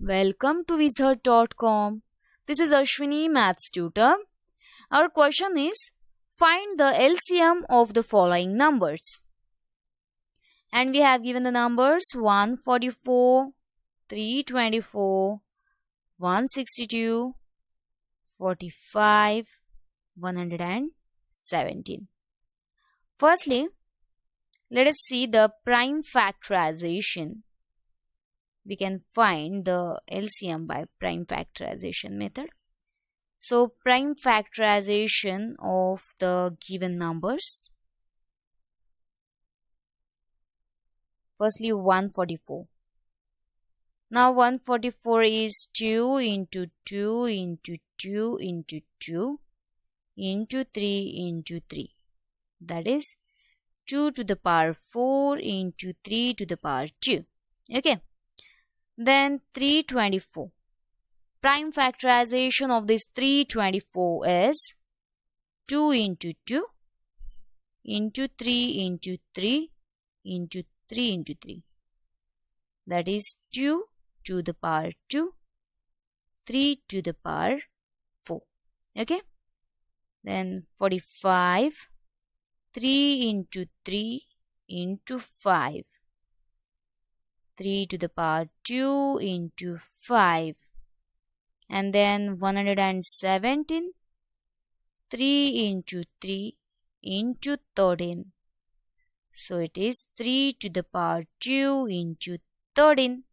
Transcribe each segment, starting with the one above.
Welcome to Wizard.com. This is Ashwini, Maths tutor. Our question is, find the LCM of the following numbers. And we have given the numbers 144, 324, 162, 45, 117. Firstly, let us see the prime factorization. We can find the LCM by prime factorization method. So, prime factorization of the given numbers. Firstly, 144. Now, 144 is 2 into 2 into 2 into 2 into 3 into 3. That is 2 to the power 4 into 3 to the power 2. Okay. Then 324. Prime factorization of this 324 is 2 into 2 into 3 into 3 into 3 into 3. That is 2 to the power 2, 3 to the power 4. Okay. Then 45. 3 into 3 into 5. 3 to the power 2 into 5. And then 117. 3 into 3 into 13. So it is 3 to the power 2 into 13.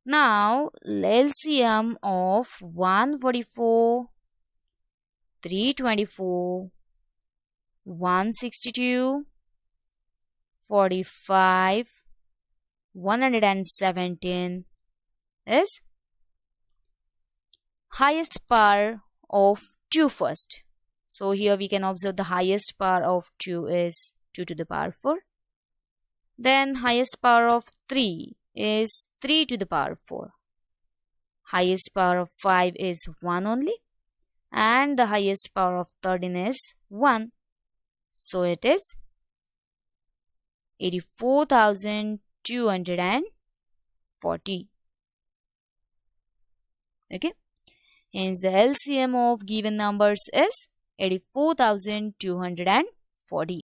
Now LCM of 144, 324, 162, 45, 117 is highest power of 2 first. So here we can observe the highest power of 2 is 2 to the power 4. Then highest power of 3 is 3 to the power 4. Highest power of 5 is 1 only. And the highest power of 13 is 1. So it is 84,240. Okay. Hence the LCM of given numbers is 84,240.